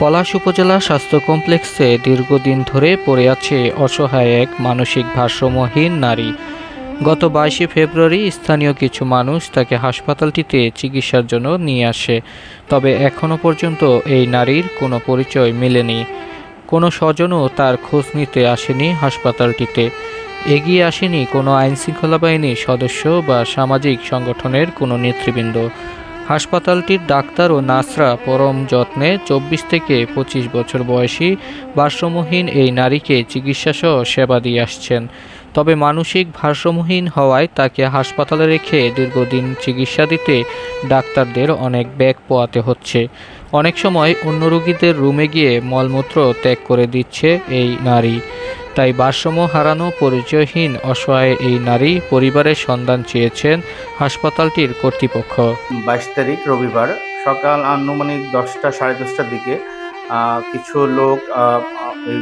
পলাশ উপজেলা স্বাস্থ্য কমপ্লেক্সে দীর্ঘদিন ধরে পড়ে আছে অসহায় এক মানসিক ভারসাম্যহীন নারী। গত 22 ফেব্রুয়ারি স্থানীয় কিছু মানুষ তাকে হাসপাতালটিতে চিকিৎসার জন্য নিয়ে আসে। তবে এখনও পর্যন্ত এই নারীর কোনো পরিচয় মেলেনি। কোনো স্বজনও তার খোঁজ নিতে আসেনি হাসপাতালটিতে। এগিয়ে আসেনি কোনো আইনশৃঙ্খলা বাহিনীর সদস্য বা সামাজিক সংগঠনের কোনো নেতৃবৃন্দ। হাসপাতালটির ডাক্তার ও নার্সরা পরম যত্নে 24 থেকে 25 বছর বয়সী ভারসাম্যহীন এই নারীকে চিকিৎসাসহ সেবা দিয়ে আসছেন। তবে মানসিক ভারসাম্যহীন হওয়ায় তাকে হাসপাতালে রেখে দীর্ঘদিন চিকিৎসা দিতে ডাক্তারদের অনেক ব্যাগ পোহাতে হচ্ছে। অনেক সময় অন্য রোগীদের রুমে গিয়ে মলমূত্র ত্যাগ করে দিচ্ছে এই নারী। তাই ভারসাম্য হারানো পরিচয়হীন অসহায় এই নারী পরিবারের সন্ধান চেয়েছেন হাসপাতালটির কর্তৃপক্ষ। 22 তারিখ রবিবার সকাল আনুমানিক 10টা সাড়ে 10টার দিকে কিছু লোক এই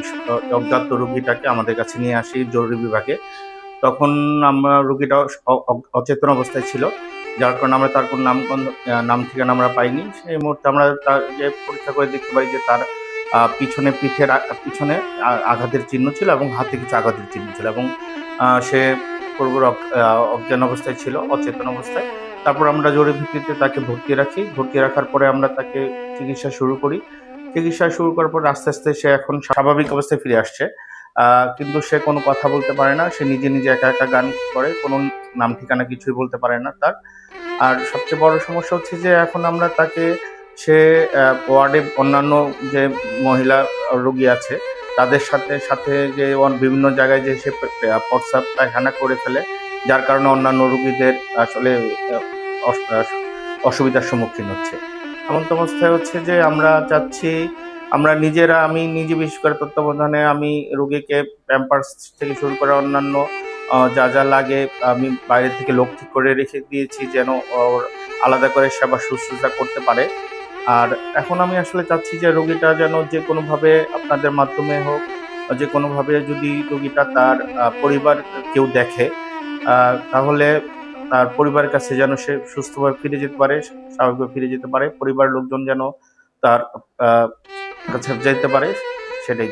অজ্ঞাত রোগীটাকে আমাদের কাছে নিয়ে আসি জরুরি বিভাগে। তখন আমরা রোগীটা অচেতন অবস্থায় ছিল, যার কারণে আমরা তার কোনো নাম ঠিকানা আমরা পাইনি। সেই মুহূর্তে আমরা তার যে পরীক্ষা করে দেখতে পাই যে তার পিঠের পিছনে আঘাতের চিহ্ন ছিল এবং হাতে কিছু আঘাতের চিহ্ন ছিল এবং সে পুরোপুরি অজ্ঞান অবস্থায় ছিল, অচেতন অবস্থায়। তারপর আমরা জরুরি ভিত্তিতে তাকে ভর্তি রাখার পরে আমরা তাকে চিকিৎসা শুরু করি। চিকিৎসা শুরু করার পর আস্তে আস্তে সে এখন স্বাভাবিক অবস্থায় ফিরে আসছে। কিন্তু সে কোনো কথা বলতে পারে না, সে নিজে নিজে একা একা গান করে, কোনো নাম ঠিকানা কিছুই বলতে পারে না তার। আর সবচেয়ে বড় সমস্যা হচ্ছে যে এখন আমরা তাকে সে ওয়ার্ডে অন্যান্য যে মহিলা রোগী আছে তাদের সাথে সাথে যে বিভিন্ন জায়গায় যে সে প্রস্রাব পায়খানা করে ফেলে, যার কারণে অন্যান্য রোগীদের আসলে অসুবিধার সম্মুখীন হচ্ছে। এমন তো অবস্থায় হচ্ছে যে আমরা চাচ্ছি আমি নিজে বিশেষ করে তত্ত্বাবধানে আমি রোগীকে প্যাম্পার্স থেকে শুরু করে অন্যান্য যা যা লাগে আমি বাইরে থেকে লোক ঠিক করে রেখে দিয়েছি যেন ওর আলাদা করে সেবা শুশ্রূষা করতে পারে। আর এখন আমি আসলে চাচ্ছি যে রোগীটা যেন যে কোনোভাবে আপনাদের মাধ্যমে হোক, যে কোনোভাবে যদি রোগীটা তার পরিবার কেউ দেখে তাহলে তার পরিবারের কাছে যেন সে সুস্থভাবে ফিরে যেতে পারে, স্বাভাবিকভাবে ফিরে যেতে পারে, পরিবারের লোকজন যেন তার কাছে যেতে পারে, সেটাই।